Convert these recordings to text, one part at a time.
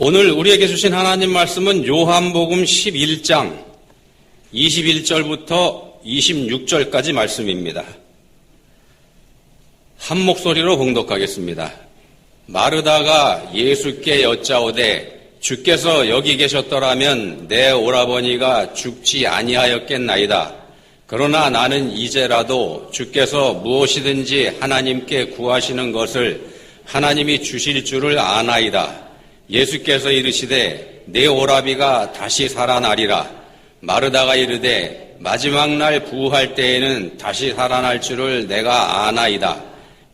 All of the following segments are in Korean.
오늘 우리에게 주신 하나님 말씀은 요한복음 11장 21절부터 26절까지 말씀입니다. 한 목소리로 봉독하겠습니다. 마르다가 예수께 여짜오되 주께서 여기 계셨더라면 내 오라버니가 죽지 아니하였겠나이다. 그러나 나는 이제라도 주께서 무엇이든지 하나님께 구하시는 것을 하나님이 주실 줄을 아나이다. 예수께서 이르시되 내 오라비가 다시 살아나리라. 마르다가 이르되 마지막 날 부활 때에는 다시 살아날 줄을 내가 아나이다.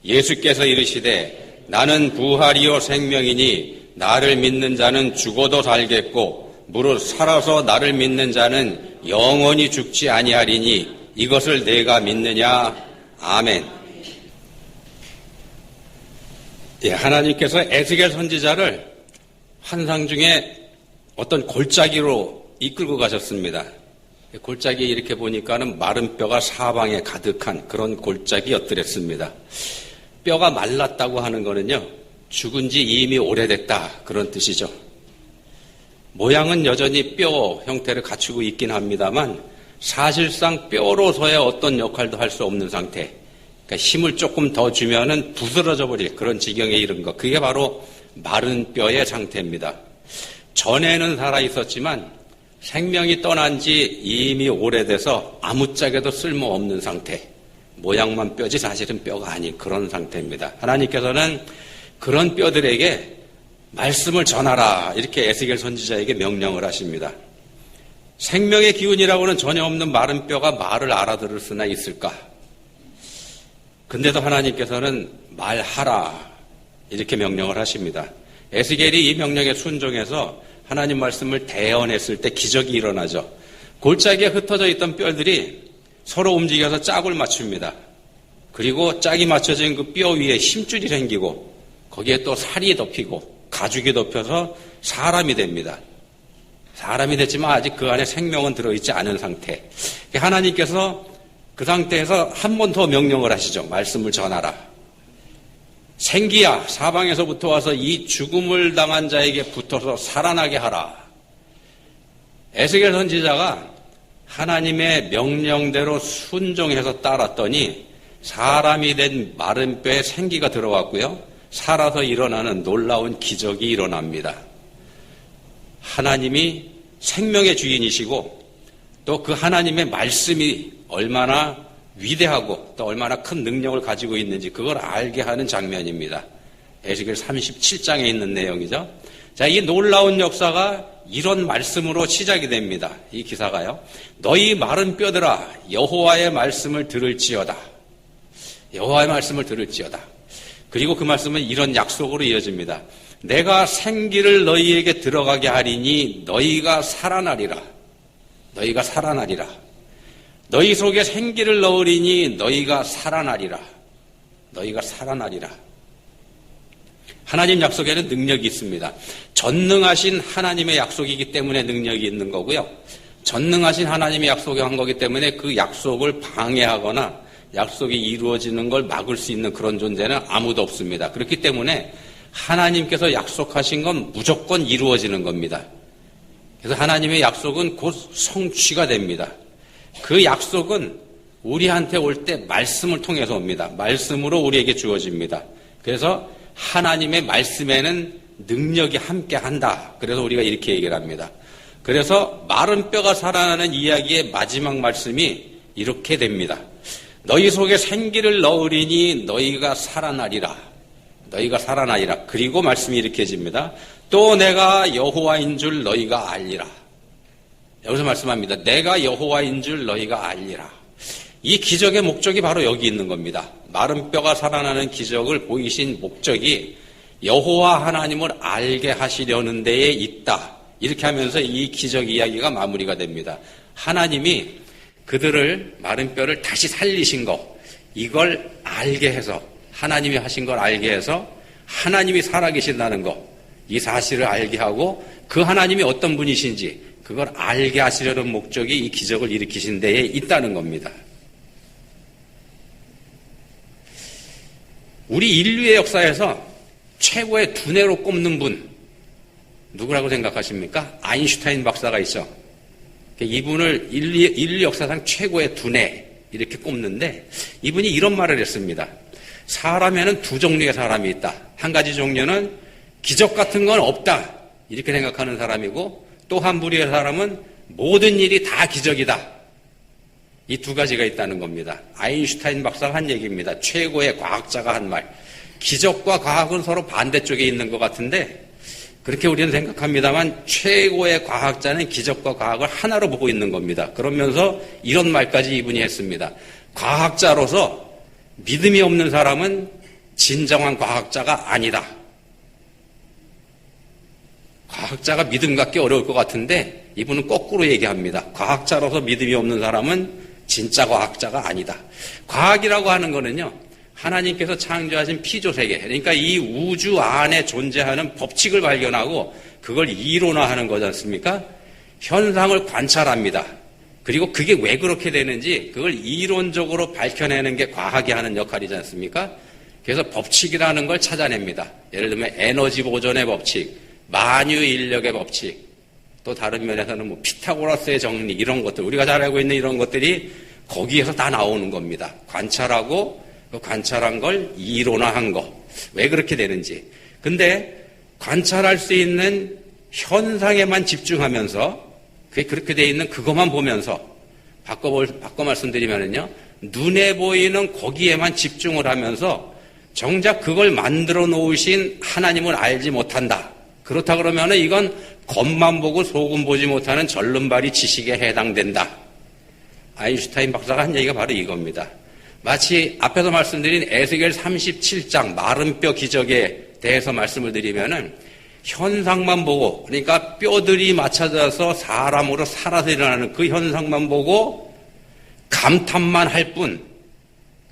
예수께서 이르시되 나는 부활이요 생명이니 나를 믿는 자는 죽어도 살겠고 무릇 살아서 나를 믿는 자는 영원히 죽지 아니하리니 이것을 내가 믿느냐? 아멘. 하나님께서 에스겔 선지자를 환상 중에 어떤 골짜기로 이끌고 가셨습니다. 골짜기 이렇게 보니까는 마른 뼈가 사방에 가득한 그런 골짜기였더랬습니다. 뼈가 말랐다고 하는 거는요, 죽은 지 이미 오래됐다 그런 뜻이죠. 모양은 여전히 뼈 형태를 갖추고 있긴 합니다만 사실상 뼈로서의 어떤 역할도 할 수 없는 상태. 그러니까 힘을 조금 더 주면은 부스러져 버릴 그런 지경에 이른 것. 그게 바로 마른 뼈의 상태입니다. 전에는 살아 있었지만 생명이 떠난 지 이미 오래돼서 아무짝에도 쓸모없는 상태. 모양만 뼈지 사실은 뼈가 아닌 그런 상태입니다. 하나님께서는 그런 뼈들에게 말씀을 전하라 이렇게 에스겔 선지자에게 명령을 하십니다. 생명의 기운이라고는 전혀 없는 마른 뼈가 말을 알아들을 수나 있을까? 근데도 하나님께서는 말하라 이렇게 명령을 하십니다. 에스겔이 이 명령에 순종해서 하나님 말씀을 대언했을 때 기적이 일어나죠. 골짜기에 흩어져 있던 뼈들이 서로 움직여서 짝을 맞춥니다. 그리고 짝이 맞춰진 그 뼈 위에 힘줄이 생기고 거기에 또 살이 덮이고 가죽이 덮여서 사람이 됩니다. 사람이 됐지만 아직 그 안에 생명은 들어있지 않은 상태. 하나님께서 그 상태에서 한 번 더 명령을 하시죠. 말씀을 전하라. 생기야 사방에서부터 와서 이 죽음을 당한 자에게 붙어서 살아나게 하라. 에스겔 선지자가 하나님의 명령대로 순종해서 따랐더니 사람이 된 마른 뼈에 생기가 들어왔고요. 살아서 일어나는 놀라운 기적이 일어납니다. 하나님이 생명의 주인이시고 또 그 하나님의 말씀이 얼마나 위대하고 또 얼마나 큰 능력을 가지고 있는지 그걸 알게 하는 장면입니다. 에스겔 37장에 있는 내용이죠. 자, 이 놀라운 역사가 이런 말씀으로 시작이 됩니다. 이 기사가요. 너희 마른 뼈들아 여호와의 말씀을 들을지어다. 여호와의 말씀을 들을지어다. 그리고 그 말씀은 이런 약속으로 이어집니다. 내가 생기를 너희에게 들어가게 하리니 너희가 살아나리라. 너희가 살아나리라. 너희 속에 생기를 넣으리니 너희가 살아나리라. 너희가 살아나리라. 하나님 약속에는 능력이 있습니다. 전능하신 하나님의 약속이기 때문에 능력이 있는 거고요. 전능하신 하나님의 약속이 한 거기 때문에 그 약속을 방해하거나 약속이 이루어지는 걸 막을 수 있는 그런 존재는 아무도 없습니다. 그렇기 때문에 하나님께서 약속하신 건 무조건 이루어지는 겁니다. 그래서 하나님의 약속은 곧 성취가 됩니다. 그 약속은 우리한테 올 때 말씀을 통해서 옵니다. 말씀으로 우리에게 주어집니다. 그래서 하나님의 말씀에는 능력이 함께한다. 그래서 우리가 이렇게 얘기를 합니다. 그래서 마른 뼈가 살아나는 이야기의 마지막 말씀이 이렇게 됩니다. 너희 속에 생기를 넣으리니 너희가 살아나리라. 너희가 살아나리라. 그리고 말씀이 이렇게 해집니다. 또 내가 여호와인 줄 너희가 알리라. 여기서 말씀합니다. 내가 여호와인 줄 너희가 알리라. 이 기적의 목적이 바로 여기 있는 겁니다. 마른 뼈가 살아나는 기적을 보이신 목적이 여호와 하나님을 알게 하시려는 데에 있다. 이렇게 하면서 이 기적 이야기가 마무리가 됩니다. 하나님이 그들을 마른 뼈를 다시 살리신 거 이걸 알게 해서 하나님이 하신 걸 알게 해서 하나님이 살아계신다는 거 이 사실을 알게 하고 그 하나님이 어떤 분이신지 그걸 알게 하시려는 목적이 이 기적을 일으키신 데에 있다는 겁니다. 우리 인류의 역사에서 최고의 두뇌로 꼽는 분, 누구라고 생각하십니까? 아인슈타인 박사가 있죠. 이분을 인류 역사상 최고의 두뇌 이렇게 꼽는데 이분이 이런 말을 했습니다. 사람에는 두 종류의 사람이 있다. 한 가지 종류는 기적 같은 건 없다 이렇게 생각하는 사람이고, 또 한 부류의 사람은 모든 일이 다 기적이다. 이 두 가지가 있다는 겁니다. 아인슈타인 박사가 한 얘기입니다. 최고의 과학자가 한 말. 기적과 과학은 서로 반대쪽에 있는 것 같은데 그렇게 우리는 생각합니다만 최고의 과학자는 기적과 과학을 하나로 보고 있는 겁니다. 그러면서 이런 말까지 이분이 했습니다. 과학자로서 믿음이 없는 사람은 진정한 과학자가 아니다. 과학자가 믿음 갖기 어려울 것 같은데 이분은 거꾸로 얘기합니다. 과학자로서 믿음이 없는 사람은 진짜 과학자가 아니다. 과학이라고 하는 거는요, 하나님께서 창조하신 피조세계, 그러니까 이 우주 안에 존재하는 법칙을 발견하고 그걸 이론화하는 거지 않습니까? 현상을 관찰합니다. 그리고 그게 왜 그렇게 되는지 그걸 이론적으로 밝혀내는 게 과학이 하는 역할이지 않습니까? 그래서 법칙이라는 걸 찾아냅니다. 예를 들면 에너지 보존의 법칙, 만유인력의 법칙, 또 다른 면에서는 뭐 피타고라스의 정리, 이런 것들, 우리가 잘 알고 있는 이런 것들이 거기에서 다 나오는 겁니다. 관찰하고 그 관찰한 걸 이론화한 거. 왜 그렇게 되는지. 근데 관찰할 수 있는 현상에만 집중하면서 그게 그렇게 돼 있는 그것만 보면서 바꿔 말씀드리면은요, 눈에 보이는 거기에만 집중을 하면서 정작 그걸 만들어 놓으신 하나님을 알지 못한다. 그렇다 그러면은 이건 겉만 보고 속은 보지 못하는 절름발이 지식에 해당된다. 아인슈타인 박사가 한 얘기가 바로 이겁니다. 마치 앞에서 말씀드린 에스겔 37장 마른 뼈 기적에 대해서 말씀을 드리면은 현상만 보고, 그러니까 뼈들이 맞춰져서 사람으로 살아서 일어나는 그 현상만 보고 감탄만 할 뿐,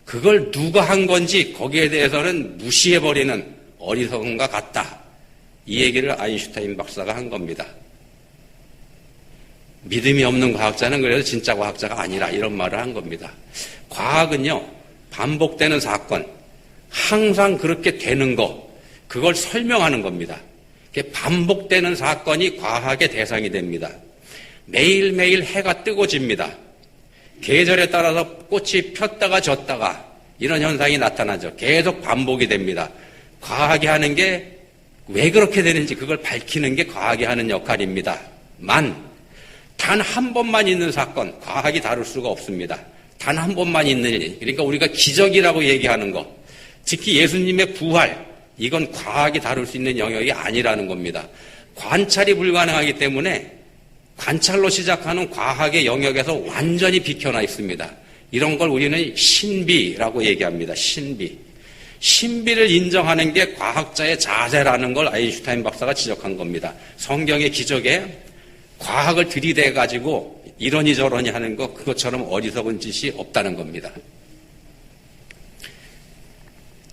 그걸 누가 한 건지 거기에 대해서는 무시해버리는 어리석음과 같다. 이 얘기를 아인슈타인 박사가 한 겁니다. 믿음이 없는 과학자는 그래서 진짜 과학자가 아니라 이런 말을 한 겁니다. 과학은요, 반복되는 사건, 항상 그렇게 되는 거, 그걸 설명하는 겁니다. 반복되는 사건이 과학의 대상이 됩니다. 매일매일 해가 뜨고 집니다. 계절에 따라서 꽃이 폈다가 졌다가 이런 현상이 나타나죠. 계속 반복이 됩니다. 과학이 하는 게 왜 그렇게 되는지 그걸 밝히는 게 과학이 하는 역할입니다. 단 한 번만 있는 사건, 과학이 다룰 수가 없습니다. 단 한 번만 있는 일, 그러니까 우리가 기적이라고 얘기하는 거, 특히 예수님의 부활, 이건 과학이 다룰 수 있는 영역이 아니라는 겁니다. 관찰이 불가능하기 때문에 관찰로 시작하는 과학의 영역에서 완전히 비켜나 있습니다. 이런 걸 우리는 신비라고 얘기합니다. 신비를 인정하는 게 과학자의 자세라는 걸 아인슈타인 박사가 지적한 겁니다. 성경의 기적에 과학을 들이대가지고 이러니 저러니 하는 거, 그것처럼 어리석은 짓이 없다는 겁니다.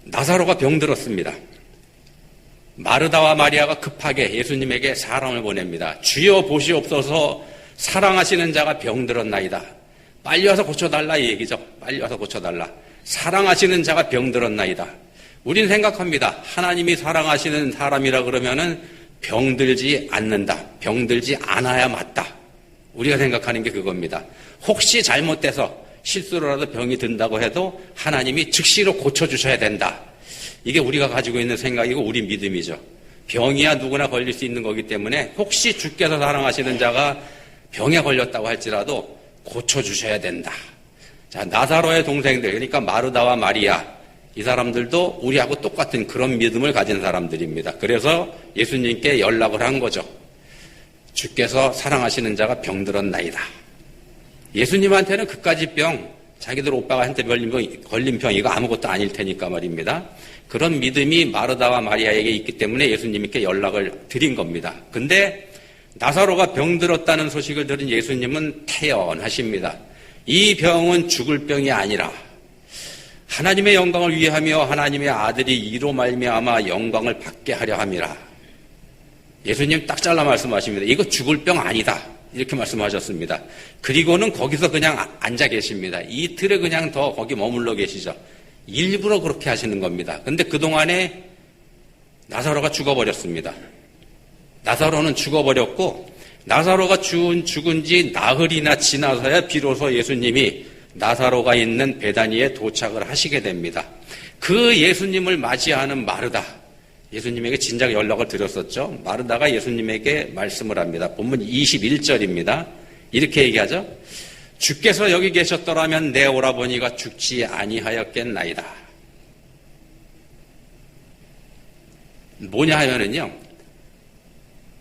나사로가 병들었습니다. 마르다와 마리아가 급하게 예수님에게 사람을 보냅니다. 주여 보시옵소서, 사랑하시는 자가 병들었나이다. 빨리 와서 고쳐달라 이 얘기죠. 빨리 와서 고쳐달라. 사랑하시는 자가 병들었나이다. 우린 생각합니다. 하나님이 사랑하시는 사람이라 그러면은 병들지 않는다. 병들지 않아야 맞다. 우리가 생각하는 게 그겁니다. 혹시 잘못돼서 실수로라도 병이 든다고 해도 하나님이 즉시로 고쳐주셔야 된다. 이게 우리가 가지고 있는 생각이고 우리 믿음이죠. 병이야 누구나 걸릴 수 있는 거기 때문에 혹시 주께서 사랑하시는 자가 병에 걸렸다고 할지라도 고쳐주셔야 된다. 자, 나사로의 동생들, 그러니까 마르다와 마리아, 이 사람들도 우리하고 똑같은 그런 믿음을 가진 사람들입니다. 그래서 예수님께 연락을 한 거죠. 주께서 사랑하시는 자가 병들었나이다. 예수님한테는 그까지 병, 자기들 오빠가 한테 걸린 병 이거 아무것도 아닐 테니까 말입니다. 그런 믿음이 마르다와 마리아에게 있기 때문에 예수님께 연락을 드린 겁니다. 근데 나사로가 병들었다는 소식을 들은 예수님은 태연하십니다. 이 병은 죽을 병이 아니라 하나님의 영광을 위하며 하나님의 아들이 이로 말미암아 영광을 받게 하려 함이라. 예수님 딱 잘라 말씀하십니다. 이거 죽을 병 아니다. 이렇게 말씀하셨습니다. 그리고는 거기서 그냥 앉아 계십니다. 이틀에 그냥 더 거기 머물러 계시죠. 일부러 그렇게 하시는 겁니다. 근데 그동안에 나사로가 죽어버렸습니다. 나사로는 죽어버렸고 나사로가 죽은 지 나흘이나 지나서야 비로소 예수님이 나사로가 있는 베다니에 도착을 하시게 됩니다. 그 예수님을 맞이하는 마르다, 예수님에게 진작 연락을 드렸었죠. 마르다가 예수님에게 말씀을 합니다. 본문 21절입니다. 이렇게 얘기하죠. 주께서 여기 계셨더라면 내 오라버니가 죽지 아니하였겠나이다. 뭐냐 하면은요,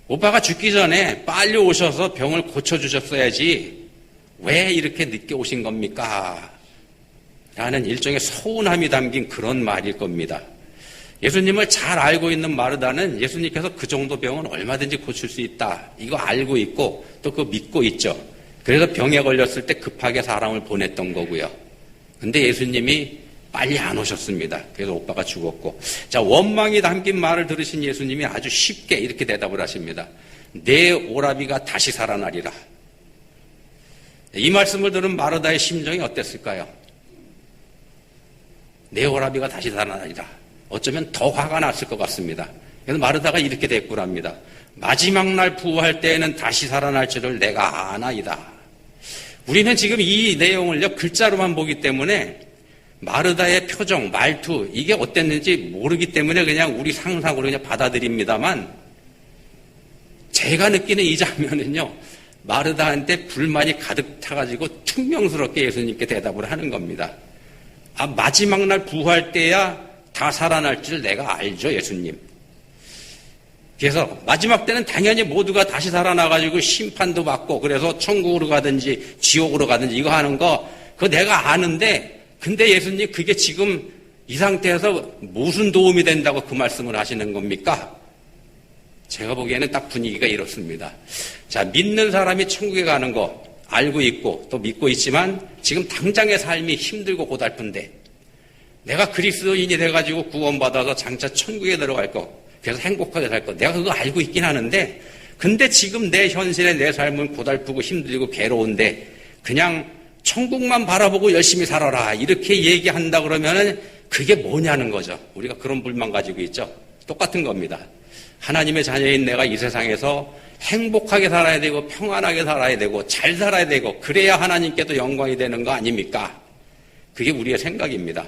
오빠가 죽기 전에 빨리 오셔서 병을 고쳐주셨어야지 왜 이렇게 늦게 오신 겁니까? 라는 일종의 서운함이 담긴 그런 말일 겁니다. 예수님을 잘 알고 있는 마르다는 예수님께서 그 정도 병은 얼마든지 고칠 수 있다, 이거 알고 있고 또 그거 믿고 있죠. 그래서 병에 걸렸을 때 급하게 사람을 보냈던 거고요. 근데 예수님이 빨리 안 오셨습니다. 그래서 오빠가 죽었고, 자, 원망이 담긴 말을 들으신 예수님이 아주 쉽게 이렇게 대답을 하십니다. 내 오라비가 다시 살아나리라. 이 말씀을 들은 마르다의 심정이 어땠을까요? 내 오라비가 다시 살아나리라. 어쩌면 더 화가 났을 것 같습니다. 그래서 마르다가 이렇게 대꾸를 합니다. 마지막 날 부활 때에는 다시 살아날 줄을 내가 아나이다. 우리는 지금 이 내용을요, 글자로만 보기 때문에 마르다의 표정, 말투, 이게 어땠는지 모르기 때문에 그냥 우리 상상으로 그냥 받아들입니다만, 제가 느끼는 이 장면은요, 마르다한테 불만이 가득 차가지고 퉁명스럽게 예수님께 대답을 하는 겁니다. 아, 마지막 날 부활 때야 다 살아날 줄 내가 알죠, 예수님. 그래서 마지막 때는 당연히 모두가 다시 살아나가지고 심판도 받고, 그래서 천국으로 가든지 지옥으로 가든지 이거 하는 거, 그거 내가 아는데, 근데 예수님 그게 지금 이 상태에서 무슨 도움이 된다고 그 말씀을 하시는 겁니까? 제가 보기에는 딱 분위기가 이렇습니다. 자, 믿는 사람이 천국에 가는 거 알고 있고 또 믿고 있지만 지금 당장의 삶이 힘들고 고달픈데, 내가 그리스도인이 돼가지고 구원받아서 장차 천국에 들어갈 거, 그래서 행복하게 살 거, 내가 그거 알고 있긴 하는데, 근데 지금 내 현실의 내 삶은 고달프고 힘들고 괴로운데 그냥 천국만 바라보고 열심히 살아라, 이렇게 얘기한다 그러면은 그게 뭐냐는 거죠. 우리가 그런 불만 가지고 있죠. 똑같은 겁니다. 하나님의 자녀인 내가 이 세상에서 행복하게 살아야 되고 평안하게 살아야 되고 잘 살아야 되고 그래야 하나님께도 영광이 되는 거 아닙니까? 그게 우리의 생각입니다.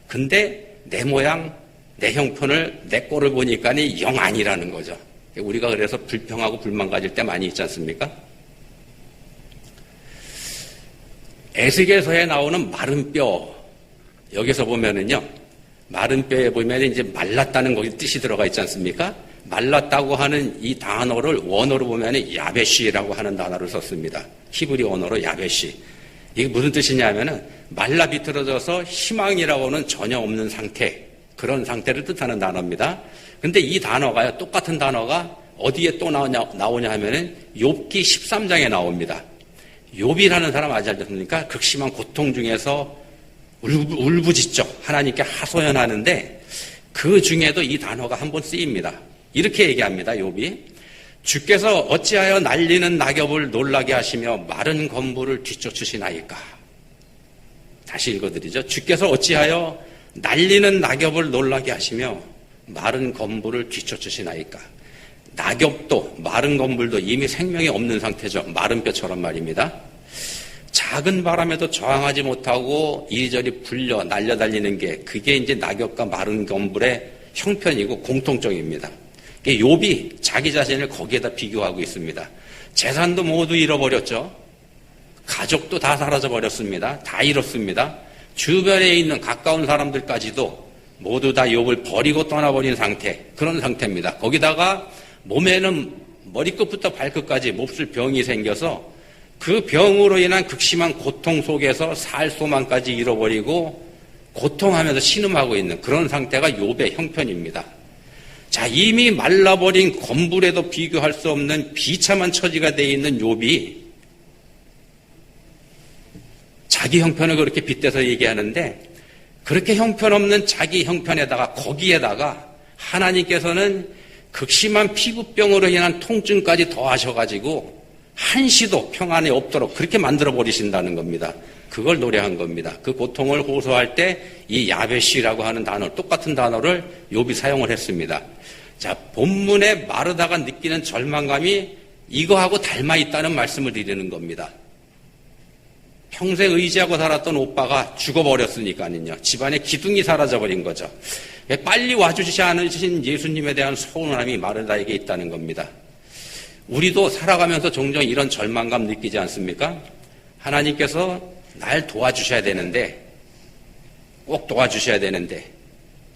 근데 내 모양, 내 형편을, 내 꼴을 보니까 영 아니라는 거죠. 우리가 그래서 불평하고 불만 가질 때 많이 있지 않습니까? 에스겔서에 나오는 마른 뼈, 여기서 보면은요, 마른 뼈에 보면 이제 말랐다는 거기 뜻이 들어가 있지 않습니까? 말랐다고 하는 이 단어를 원어로 보면은 야베시라고 하는 단어를 썼습니다. 히브리 언어로 야베시. 이게 무슨 뜻이냐면은 말라 비틀어져서 희망이라고는 전혀 없는 상태, 그런 상태를 뜻하는 단어입니다. 근데 이 단어가요, 똑같은 단어가 어디에 또 나오냐 하면은 욥기 13장에 나옵니다. 욥이라는 사람 아지 않습니까? 극심한 고통 중에서 울부짖죠. 하나님께 하소연하는데 그 중에도 이 단어가 한 번 쓰입니다. 이렇게 얘기합니다. 욥이. 주께서 어찌하여 날리는 낙엽을 놀라게 하시며 마른 건물을 뒤쫓으시나이까. 다시 읽어드리죠. 주께서 어찌하여 날리는 낙엽을 놀라게 하시며 마른 건물을 뒤쫓으시나이까. 낙엽도 마른 건물도 이미 생명이 없는 상태죠. 마른 뼈처럼 말입니다. 작은 바람에도 저항하지 못하고 이리저리 불려 날려달리는 게, 그게 이제 낙엽과 마른 건물의 형편이고 공통점입니다. 욥이 자기 자신을 거기에다 비교하고 있습니다. 재산도 모두 잃어버렸죠. 가족도 다 사라져 버렸습니다. 다 잃었습니다. 주변에 있는 가까운 사람들까지도 모두 다 욥을 버리고 떠나버린 상태, 그런 상태입니다. 거기다가 몸에는 머리끝부터 발끝까지 몹쓸 병이 생겨서 그 병으로 인한 극심한 고통 속에서 살 소망까지 잃어버리고 고통하면서 신음하고 있는 그런 상태가 욥의 형편입니다. 자, 이미 말라버린 건물에도 비교할 수 없는 비참한 처지가 되어 있는 욥이 자기 형편을 그렇게 빗대서 얘기하는데, 그렇게 형편없는 자기 형편에다가 거기에다가 하나님께서는 극심한 피부병으로 인한 통증까지 더하셔가지고 한시도 평안이 없도록 그렇게 만들어버리신다는 겁니다. 그걸 노래한 겁니다. 그 고통을 호소할 때 이 야베시라고 하는 단어, 똑같은 단어를 욥이 사용을 했습니다. 자, 본문에 마르다가 느끼는 절망감이 이거하고 닮아 있다는 말씀을 드리는 겁니다. 평생 의지하고 살았던 오빠가 죽어버렸으니까는요. 집안에 기둥이 사라져버린 거죠. 빨리 와주시지 않으신 예수님에 대한 서운함이 마르다에게 있다는 겁니다. 우리도 살아가면서 종종 이런 절망감 느끼지 않습니까? 하나님께서 날 도와주셔야 되는데, 꼭 도와주셔야 되는데,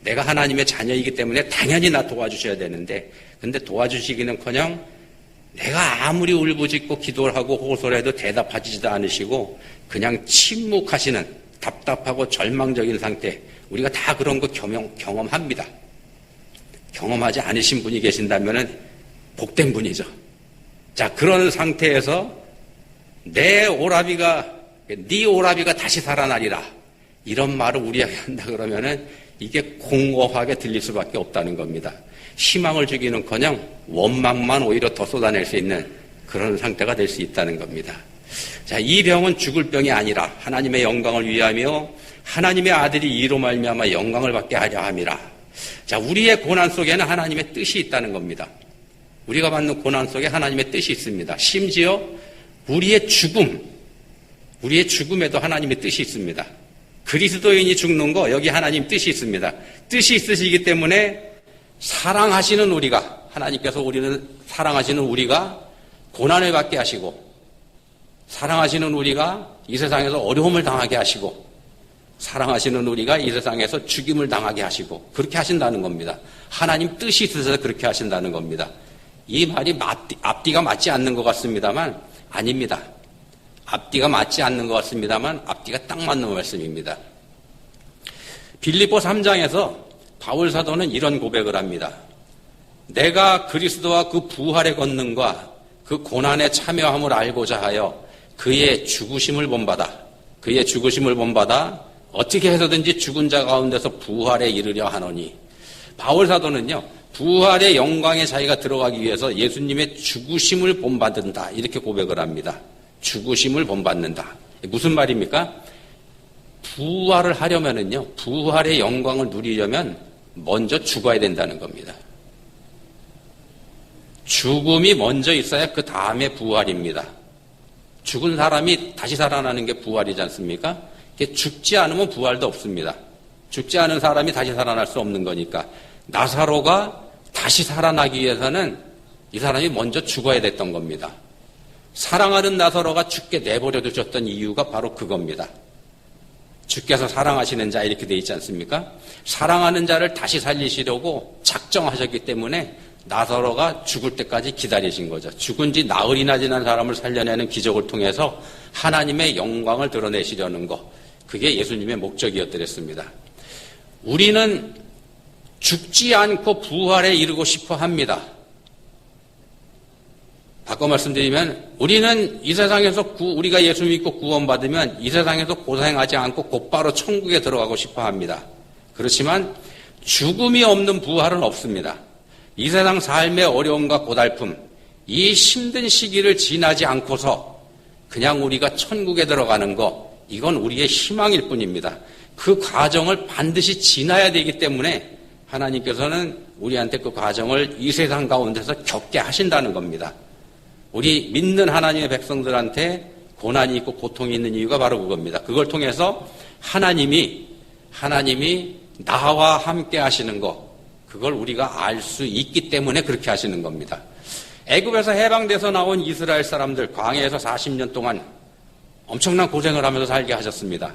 내가 하나님의 자녀이기 때문에 당연히 나 도와주셔야 되는데, 근데 도와주시기는커녕 내가 아무리 울부짖고 기도를 하고 호소를 해도 대답하지도 않으시고 그냥 침묵하시는 답답하고 절망적인 상태, 우리가 다 그런 거 경험합니다. 경험하지 않으신 분이 계신다면 복된 분이죠. 자, 그런 상태에서 네 오라비가 다시 살아나리라, 이런 말을 우리에게 한다 그러면은 이게 공허하게 들릴 수밖에 없다는 겁니다. 희망을 주기는커녕 원망만 오히려 더 쏟아낼 수 있는 그런 상태가 될 수 있다는 겁니다. 자, 이 병은 죽을 병이 아니라 하나님의 영광을 위하며 하나님의 아들이 이로 말미암아 영광을 받게 하려 함이라. 자, 우리의 고난 속에는 하나님의 뜻이 있다는 겁니다. 우리가 받는 고난 속에 하나님의 뜻이 있습니다. 심지어 우리의 죽음에도 하나님의 뜻이 있습니다. 그리스도인이 죽는 거, 여기 하나님 뜻이 있습니다. 뜻이 있으시기 때문에 사랑하시는 우리가, 하나님께서 우리는 사랑하시는 우리가 고난을 받게 하시고, 사랑하시는 우리가 이 세상에서 어려움을 당하게 하시고, 사랑하시는 우리가 이 세상에서 죽임을 당하게 하시고, 그렇게 하신다는 겁니다. 하나님 뜻이 있으셔서 그렇게 하신다는 겁니다. 이 말이 앞뒤가 맞지 않는 것 같습니다만 아닙니다. 앞뒤가 맞지 않는 것 같습니다만 앞뒤가 딱 맞는 말씀입니다. 빌립보 3장에서 바울 사도는 이런 고백을 합니다. 내가 그리스도와 그 부활의 권능과 그 고난에 참여함을 알고자 하여 그의 죽으심을 본받아 어떻게 해서든지 죽은 자 가운데서 부활에 이르려 하노니, 바울 사도는요, 부활의 영광에 자기가 들어가기 위해서 예수님의 죽으심을 본받는다, 이렇게 고백을 합니다. 죽으심을 본받는다. 무슨 말입니까? 부활을 하려면은요, 부활의 영광을 누리려면 먼저 죽어야 된다는 겁니다. 죽음이 먼저 있어야 그 다음에 부활입니다. 죽은 사람이 다시 살아나는 게 부활이지 않습니까? 죽지 않으면 부활도 없습니다. 죽지 않은 사람이 다시 살아날 수 없는 거니까. 나사로가 다시 살아나기 위해서는 이 사람이 먼저 죽어야 됐던 겁니다. 사랑하는 나사로가 죽게 내버려 두셨던 이유가 바로 그겁니다. 주께서 사랑하시는 자, 이렇게 돼 있지 않습니까? 사랑하는 자를 다시 살리시려고 작정하셨기 때문에 나사로가 죽을 때까지 기다리신 거죠. 죽은 지 나흘이나 지난 사람을 살려내는 기적을 통해서 하나님의 영광을 드러내시려는 거, 그게 예수님의 목적이었더랬습니다. 우리는 죽지 않고 부활에 이르고 싶어 합니다. 바꿔 말씀드리면 우리는 이 세상에서 우리가 예수 믿고 구원받으면 이 세상에서 고생하지 않고 곧바로 천국에 들어가고 싶어 합니다. 그렇지만 죽음이 없는 부활은 없습니다. 이 세상 삶의 어려움과 고달픔, 이 힘든 시기를 지나지 않고서 그냥 우리가 천국에 들어가는 거, 이건 우리의 희망일 뿐입니다. 그 과정을 반드시 지나야 되기 때문에 하나님께서는 우리한테 그 과정을 이 세상 가운데서 겪게 하신다는 겁니다. 우리 믿는 하나님의 백성들한테 고난이 있고 고통이 있는 이유가 바로 그겁니다. 그걸 통해서 하나님이 나와 함께 하시는 거, 그걸 우리가 알 수 있기 때문에 그렇게 하시는 겁니다. 애굽에서 해방돼서 나온 이스라엘 사람들, 광야에서 40년 동안 엄청난 고생을 하면서 살게 하셨습니다.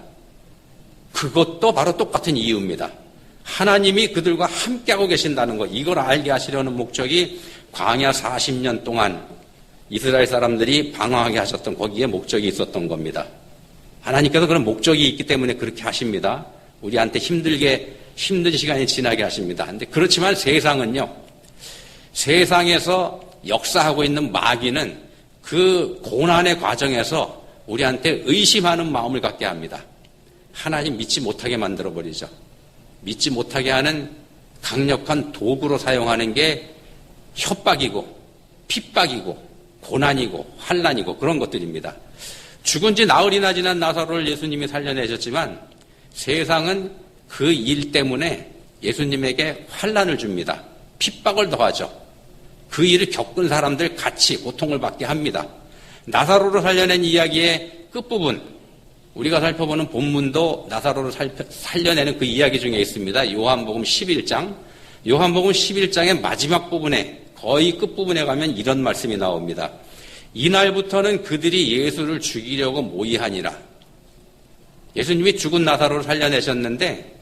그것도 바로 똑같은 이유입니다. 하나님이 그들과 함께하고 계신다는 것, 이걸 알게 하시려는 목적이 광야 40년 동안 이스라엘 사람들이 방황하게 하셨던 거기에 목적이 있었던 겁니다. 하나님께서 그런 목적이 있기 때문에 그렇게 하십니다. 우리한테 힘든 시간이 지나게 하십니다. 근데 그렇지만 세상은요, 세상에서 역사하고 있는 마귀는 그 고난의 과정에서 우리한테 의심하는 마음을 갖게 합니다. 하나님 믿지 못하게 만들어버리죠. 믿지 못하게 하는 강력한 도구로 사용하는 게 협박이고 핍박이고 고난이고 환난이고 그런 것들입니다. 죽은 지 나흘이나 지난 나사로를 예수님이 살려내셨지만 세상은 그 일 때문에 예수님에게 환난을 줍니다. 핍박을 더하죠. 그 일을 겪은 사람들 같이 고통을 받게 합니다. 나사로를 살려낸 이야기의 끝부분, 우리가 살펴보는 본문도 나사로를 살려내는 그 이야기 중에 있습니다. 요한복음 11장. 요한복음 11장의 마지막 부분에, 거의 끝부분에 가면 이런 말씀이 나옵니다. 이날부터는 그들이 예수를 죽이려고 모의하니라. 예수님이 죽은 나사로를 살려내셨는데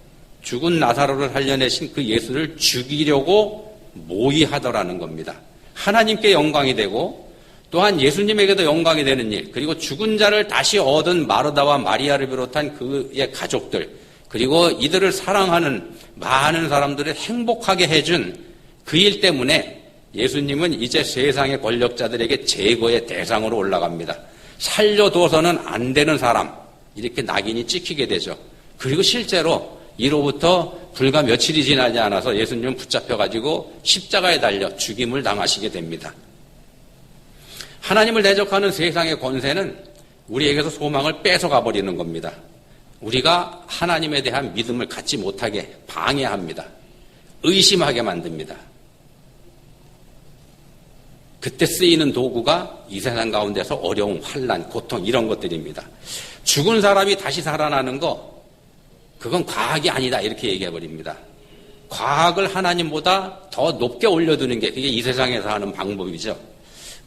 죽은 나사로를 살려내신 그 예수를 죽이려고 모의하더라는 겁니다. 하나님께 영광이 되고 또한 예수님에게도 영광이 되는 일, 그리고 죽은 자를 다시 얻은 마르다와 마리아를 비롯한 그의 가족들, 그리고 이들을 사랑하는 많은 사람들을 행복하게 해준 그 일 때문에 예수님은 이제 세상의 권력자들에게 제거의 대상으로 올라갑니다. 살려둬서는 안 되는 사람, 이렇게 낙인이 찍히게 되죠. 그리고 실제로 이로부터 불과 며칠이 지나지 않아서 예수님은 붙잡혀가지고 십자가에 달려 죽임을 당하시게 됩니다. 하나님을 대적하는 세상의 권세는 우리에게서 소망을 뺏어가 버리는 겁니다. 우리가 하나님에 대한 믿음을 갖지 못하게 방해합니다. 의심하게 만듭니다. 그때 쓰이는 도구가 이 세상 가운데서 어려움, 환난, 고통 이런 것들입니다. 죽은 사람이 다시 살아나는 거, 그건 과학이 아니다 이렇게 얘기해버립니다. 과학을 하나님보다 더 높게 올려두는 게 그게 이 세상에서 하는 방법이죠.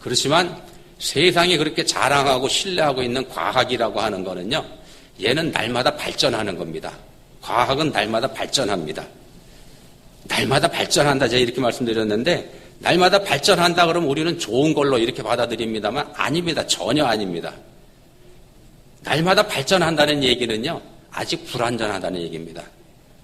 그렇지만 세상이 그렇게 자랑하고 신뢰하고 있는 과학이라고 하는 거는요, 얘는 날마다 발전하는 겁니다. 과학은 날마다 발전합니다. 날마다 발전한다 제가 이렇게 말씀드렸는데 날마다 발전한다 그러면 우리는 좋은 걸로 이렇게 받아들입니다만 아닙니다. 전혀 아닙니다. 날마다 발전한다는 얘기는요, 아직 불완전하다는 얘기입니다.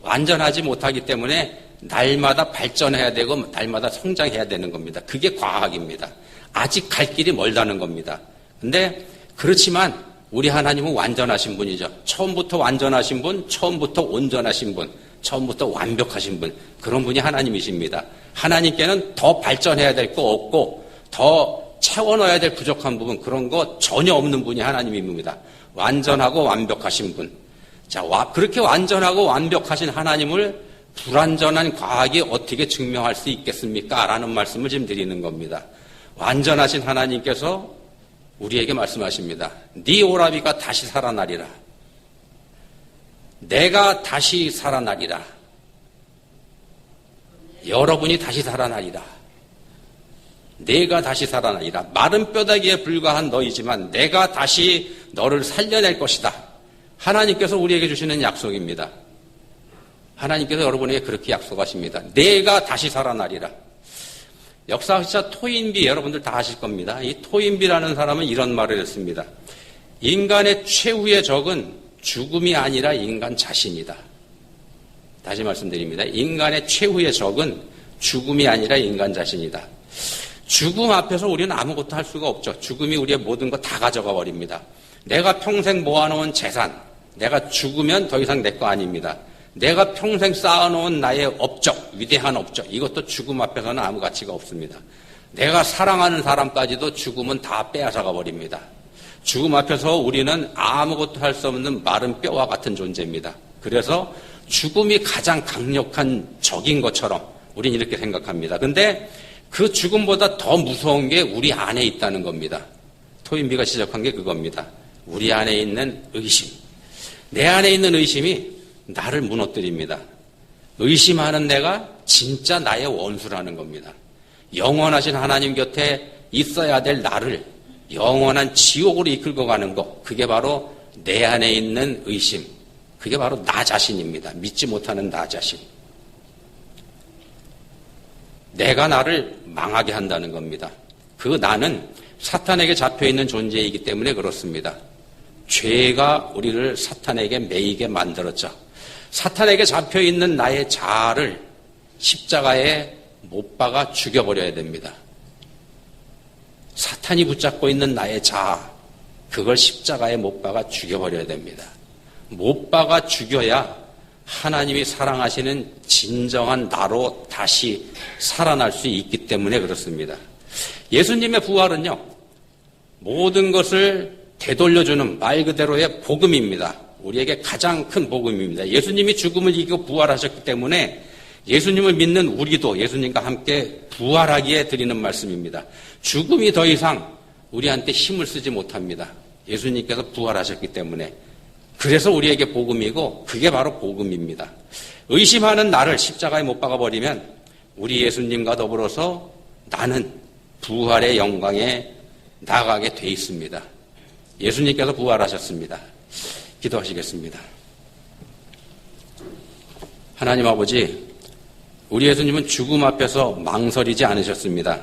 완전하지 못하기 때문에 날마다 발전해야 되고 날마다 성장해야 되는 겁니다. 그게 과학입니다. 아직 갈 길이 멀다는 겁니다. 근데 그렇지만 우리 하나님은 완전하신 분이죠. 처음부터 완전하신 분, 처음부터 온전하신 분, 처음부터 완벽하신 분, 그런 분이 하나님이십니다. 하나님께는 더 발전해야 될 거 없고 더 채워 넣어야 될 부족한 부분, 그런 거 전혀 없는 분이 하나님입니다. 완전하고 완벽하신 분. 자, 그렇게 완전하고 완벽하신 하나님을 불완전한 과학이 어떻게 증명할 수 있겠습니까? 라는 말씀을 지금 드리는 겁니다. 완전하신 하나님께서 우리에게 말씀하십니다. 네 오라비가 다시 살아나리라. 내가 다시 살아나리라. 여러분이 다시 살아나리라. 내가 다시 살아나리라. 마른 뼈다귀에 불과한 너희지만 내가 다시 너를 살려낼 것이다. 하나님께서 우리에게 주시는 약속입니다. 하나님께서 여러분에게 그렇게 약속하십니다. 내가 다시 살아나리라. 역사학자 토인비 여러분들 다 아실 겁니다. 이 토인비라는 사람은 이런 말을 했습니다. 인간의 최후의 적은 죽음이 아니라 인간 자신이다. 다시 말씀드립니다. 인간의 최후의 적은 죽음이 아니라 인간 자신이다. 죽음 앞에서 우리는 아무것도 할 수가 없죠. 죽음이 우리의 모든 거 다 가져가 버립니다. 내가 평생 모아놓은 재산, 내가 죽으면 더 이상 내 거 아닙니다. 내가 평생 쌓아놓은 나의 업적, 위대한 업적, 이것도 죽음 앞에서는 아무 가치가 없습니다. 내가 사랑하는 사람까지도 죽음은 다 빼앗아가 버립니다. 죽음 앞에서 우리는 아무것도 할 수 없는 마른 뼈와 같은 존재입니다. 그래서 죽음이 가장 강력한 적인 것처럼 우리는 이렇게 생각합니다. 근데 그 죽음보다 더 무서운 게 우리 안에 있다는 겁니다. 토인비가 지적한 게 그겁니다. 우리 안에 있는 의심. 내 안에 있는 의심이 나를 무너뜨립니다. 의심하는 내가 진짜 나의 원수라는 겁니다. 영원하신 하나님 곁에 있어야 될 나를 영원한 지옥으로 이끌고 가는 것, 그게 바로 내 안에 있는 의심. 그게 바로 나 자신입니다. 믿지 못하는 나 자신. 내가 나를 망하게 한다는 겁니다. 그 나는 사탄에게 잡혀있는 존재이기 때문에 그렇습니다. 죄가 우리를 사탄에게 매이게 만들었죠. 사탄에게 잡혀있는 나의 자아를 십자가에 못 박아 죽여버려야 됩니다. 사탄이 붙잡고 있는 나의 자아, 그걸 십자가에 못 박아 죽여버려야 됩니다. 못 박아 죽여야 하나님이 사랑하시는 진정한 나로 다시 살아날 수 있기 때문에 그렇습니다. 예수님의 부활은요, 모든 것을 되돌려주는 말 그대로의 복음입니다. 우리에게 가장 큰 복음입니다. 예수님이 죽음을 이기고 부활하셨기 때문에 예수님을 믿는 우리도 예수님과 함께 부활하기에 드리는 말씀입니다. 죽음이 더 이상 우리한테 힘을 쓰지 못합니다. 예수님께서 부활하셨기 때문에. 그래서 우리에게 복음이고 그게 바로 복음입니다. 의심하는 나를 십자가에 못 박아버리면 우리 예수님과 더불어서 나는 부활의 영광에 나가게 돼 있습니다. 예수님께서 부활하셨습니다. 기도하시겠습니다. 하나님 아버지, 우리 예수님은 죽음 앞에서 망설이지 않으셨습니다.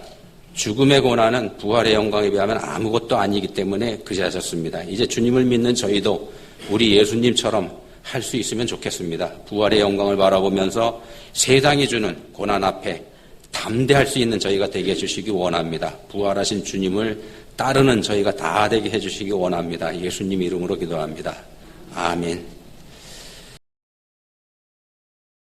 죽음의 고난은 부활의 영광에 비하면 아무것도 아니기 때문에 그지하셨습니다. 이제 주님을 믿는 저희도 우리 예수님처럼 할 수 있으면 좋겠습니다. 부활의 영광을 바라보면서 세상이 주는 고난 앞에 담대할 수 있는 저희가 되게 해주시기 원합니다. 부활하신 주님을 따르는 저희가 다 되게 해주시기 원합니다. 예수님 이름으로 기도합니다. 아멘.